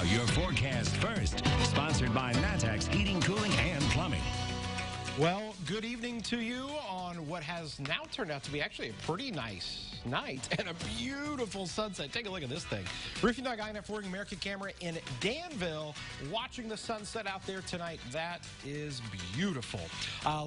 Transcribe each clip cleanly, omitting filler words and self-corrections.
your forecast first. Sponsored by Natex Heating, Cooling, and Plumbing. Well, good evening to you on what has now turned out to be actually a pretty nice night and a beautiful sunset. Take a look at this thing. Roofing Dog INF Working America camera in Danville, watching the sunset out there tonight. That is beautiful.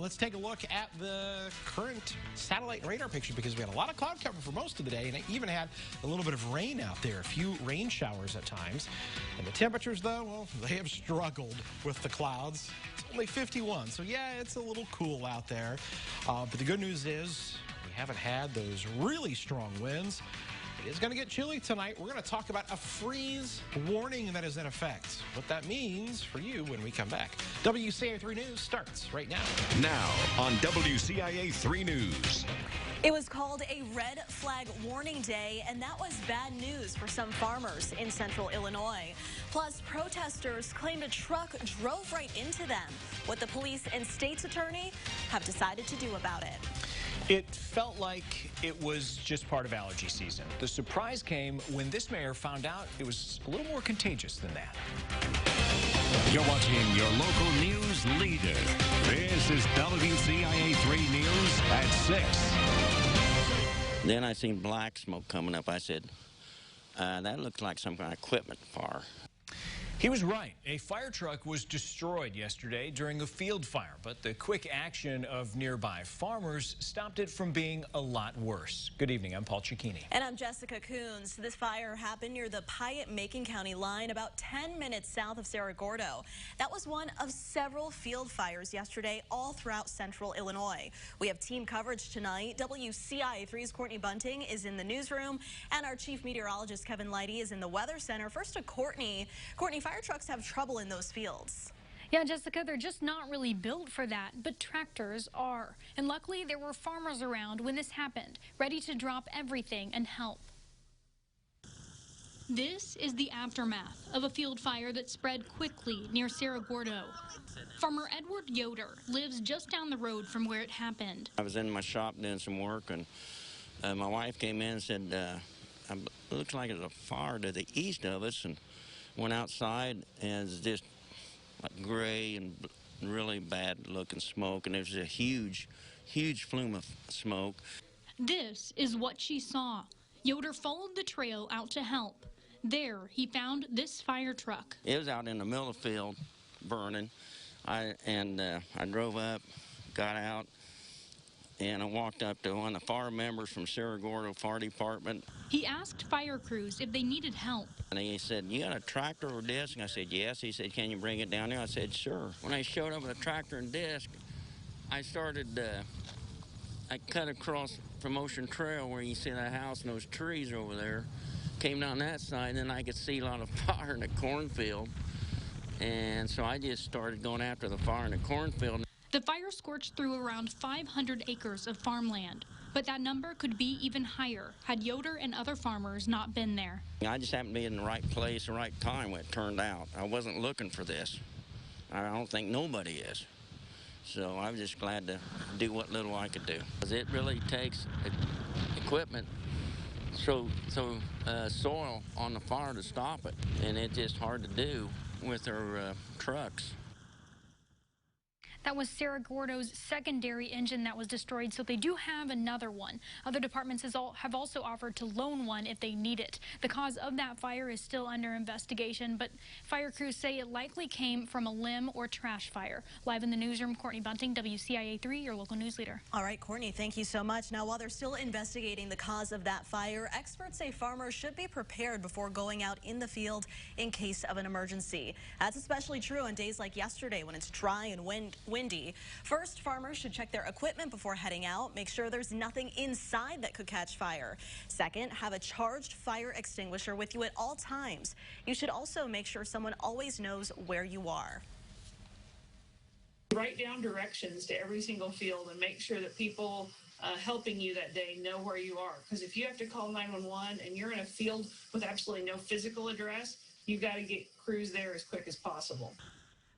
Let's take a look at the current satellite radar picture because we had a lot of cloud cover for most of the day, and it even had a little bit of rain out there, a few rain showers at times. And the temperatures, though, well, they have struggled with the clouds. It's only 51, so yeah, it's a little cool out there. But the good news is we haven't had those really strong winds. It is going to get chilly tonight. We're going to talk about a freeze warning that is in effect. What that means for you when we come back. WCIA 3 News starts right now. Now on WCIA 3 News. It was called a red flag warning day, and that was bad news for some farmers in central Illinois. Plus, protesters claimed a truck drove right into them. What the police and state's attorney have decided to do about it. It felt like it was just part of allergy season. The surprise came when this mayor found out it was a little more contagious than that. You're watching your local news leader. This is WCIA 3 News at 6. Then I seen black smoke coming up. I said, that looks like some kind of equipment fire. He was right. A fire truck was destroyed yesterday during a field fire, but the quick action of nearby farmers stopped it from being a lot worse. Good evening. I'm Paul Cicchini. And I'm Jessica Coons. This fire happened near the Piatt-Macon County line about 10 minutes south of Cerro Gordo. That was one of several field fires yesterday all throughout central Illinois. We have team coverage tonight. WCIA 3's Courtney Bunting is in the newsroom, and our chief meteorologist Kevin Leidy is in the weather center. First to Courtney. Courtney, fire trucks have trouble in those fields. Yeah, Jessica, they're just not really built for that, but tractors are. And luckily, there were farmers around when this happened, ready to drop everything and help. This is the aftermath of a field fire that spread quickly near Cerro Gordo. Farmer Edward Yoder lives just down the road from where it happened. I was in my shop doing some work, and my wife came in and said, it looks like there's a fire to the east of us, and went outside, and it's just like gray and really bad looking smoke, and there's a huge flume of smoke. This is what she saw. Yoder followed the trail out to help. There, he found this fire truck. It was out in the middle of the field, burning. I drove up, got out, and I walked up to one of the fire members from Cerro Gordo Fire Department. He asked fire crews if they needed help. And he said, "You got a tractor or disc?" And I said, "Yes." He said, "Can you bring it down there?" I said, "Sure." When I showed up with a tractor and disc, I cut across from Ocean Trail where you see that house and those trees over there. Came down that side, and then I could see a lot of fire in the cornfield. And so I just started going after the fire in the cornfield. The fire scorched through around 500 acres of farmland, but that number could be even higher had Yoder and other farmers not been there. I just happened to be in the right place, the right time when it turned out. I wasn't looking for this. I don't think nobody is. So I was just glad to do what little I could do. Because it really takes equipment, so soil on the fire to stop it, and it's just hard to do with our trucks. That was Cerro Gordo's secondary engine that was destroyed, so they do have another one. Other departments have also offered to loan one if they need it. The cause of that fire is still under investigation, but fire crews say it likely came from a limb or trash fire. Live in the newsroom, Courtney Bunting, WCIA 3, your local news leader. All right, Courtney, thank you so much. Now, while they're still investigating the cause of that fire, experts say farmers should be prepared before going out in the field in case of an emergency. That's especially true on days like yesterday when it's dry and windy. First, farmers should check their equipment before heading out. Make sure there's nothing inside that could catch fire. Second, have a charged fire extinguisher with you at all times. You should also make sure someone always knows where you are. Write down directions to every single field and make sure that people helping you that day know where you are. Because if you have to call 911 and you're in a field with absolutely no physical address, you've got to get crews there as quick as possible.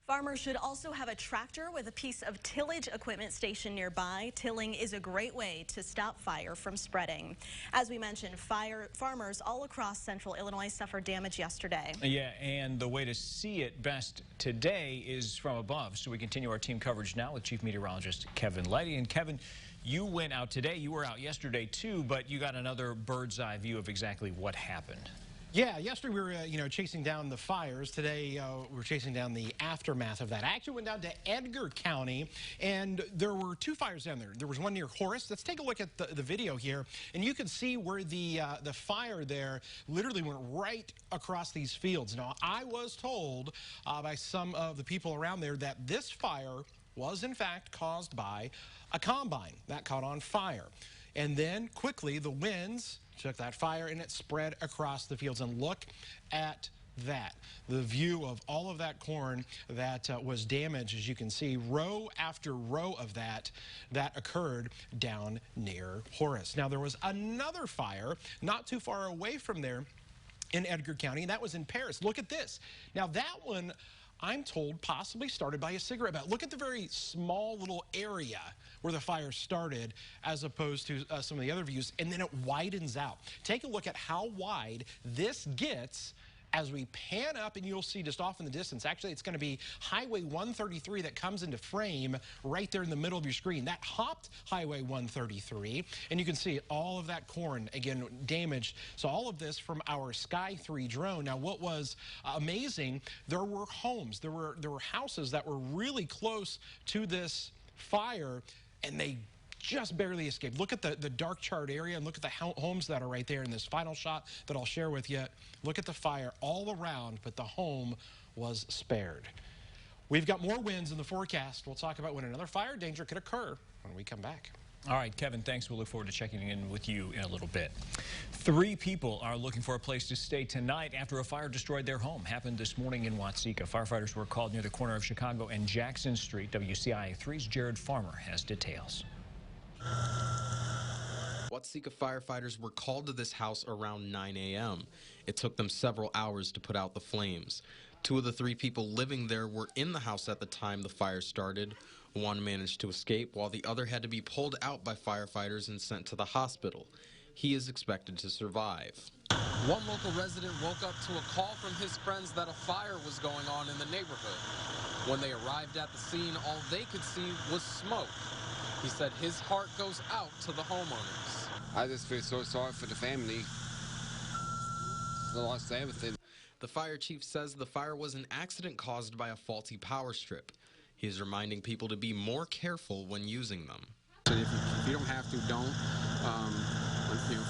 Farmers should also have a tractor with a piece of tillage equipment stationed nearby. Tilling is a great way to stop fire from spreading. As we mentioned, farmers all across central Illinois suffered damage yesterday. Yeah, and the way to see it best today is from above. So we continue our team coverage now with Chief Meteorologist Kevin Leddy. And Kevin, you went out today. You were out yesterday too, but you got another bird's eye view of exactly what happened. Yeah, yesterday we were, chasing down the fires. Today we're chasing down the aftermath of that. I actually went down to Edgar County, and there were two fires down there. There was one near Horace. Let's take a look at the video here, and you can see where the fire there literally went right across these fields. Now, I was told by some of the people around there that this fire was, in fact, caused by a combine that caught on fire. And then, quickly, the winds took that fire and it spread across the fields. And look at that. The view of all of that corn that was damaged, as you can see, row after row of that occurred down near Horace. Now, there was another fire not too far away from there in Edgar County, and that was in Paris. Look at this. Now, that one, I'm told, possibly started by a cigarette butt. Look at the very small little area where the fire started as opposed to some of the other views, and then it widens out. Take a look at how wide this gets as we pan up, and you'll see just off in the distance. Actually, it's going to be Highway 133 that comes into frame right there in the middle of your screen. That hopped Highway 133, and you can see all of that corn, again, damaged. So all of this from our Sky 3 drone. Now, what was amazing, there were homes, there were houses that were really close to this fire, and they just barely escaped. Look at the dark charred area, and look at the homes that are right there in this final shot that I'll share with you. Look at the fire all around, but the home was spared. We've got more winds in the forecast. We'll talk about when another fire danger could occur when we come back. All right, Kevin, thanks. We'll look forward to checking in with you in a little bit. 3 people are looking for a place to stay tonight after a fire destroyed their home. Happened this morning in Watseka. Firefighters were called near the corner of Chicago and Jackson Street. WCIA 3's Jared Farmer has details. Watseka firefighters were called to this house around 9 a.m. It took them several hours to put out the flames. 2 of the 3 people living there were in the house at the time the fire started. One managed to escape, while the other had to be pulled out by firefighters and sent to the hospital. He is expected to survive. One local resident woke up to a call from his friends that a fire was going on in the neighborhood. When they arrived at the scene, all they could see was smoke. He said his heart goes out to the homeowners. I just feel so sorry for the family. They lost everything. The fire chief says the fire was an accident caused by a faulty power strip. He is reminding people to be more careful when using them. If you don't have to, don't.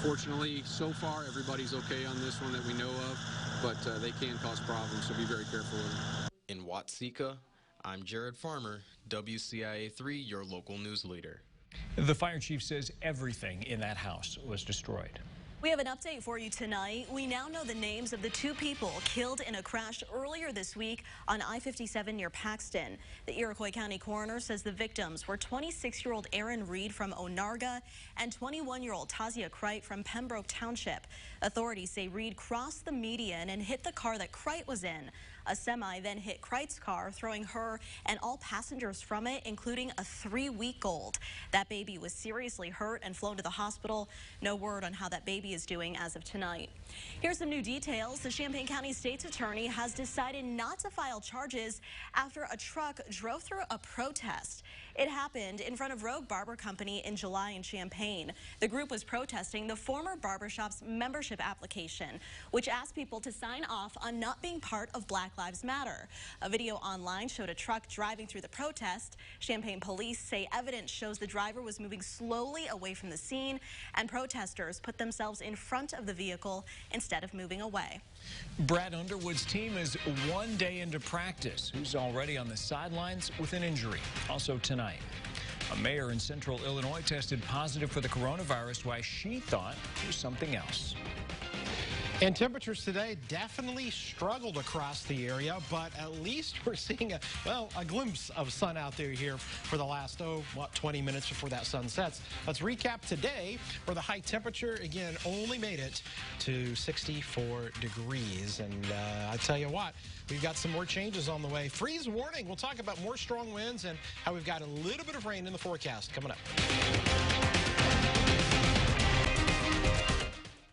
Fortunately, so far, everybody's okay on this one that we know of, but they can cause problems, so be very careful with them. In Watseka, I'm Jared Farmer, WCIA 3, your local news leader. The fire chief says everything in that house was destroyed. We have an update for you tonight. We now know the names of the 2 people killed in a crash earlier this week on I-57 near Paxton. The Iroquois County coroner says the victims were 26-year-old Aaron Reed from Onarga and 21-year-old Tasia Crite from Pembroke Township. Authorities say Reed crossed the median and hit the car that Crite was in. A semi then hit Crite's car, throwing her and all passengers from it, including a 3-week-old. That baby was seriously hurt and flown to the hospital. No word on how that baby is doing as of tonight. Here's some new details. The Champaign County State's attorney has decided not to file charges after a truck drove through a protest. It happened in front of Rogue Barber Company in July in Champaign. The group was protesting the former barbershop's membership application, which asked people to sign off on not being part of Black Lives Matter. A video online showed a truck driving through the protest. Champaign police say evidence shows the driver was moving slowly away from the scene, and protesters put themselves in front of the vehicle instead of moving away. Brad Underwood's team is 1 day into practice. He's already on the sidelines with an injury. Also tonight, a mayor in central Illinois tested positive for the coronavirus, while she thought it was something else. And temperatures today definitely struggled across the area, but at least we're seeing a glimpse of sun out there here for the last, 20 minutes before that sun sets. Let's recap today, where the high temperature, again, only made it to 64 degrees. And I tell you what, we've got some more changes on the way. Freeze warning. We'll talk about more strong winds and how we've got a little bit of rain in the forecast coming up.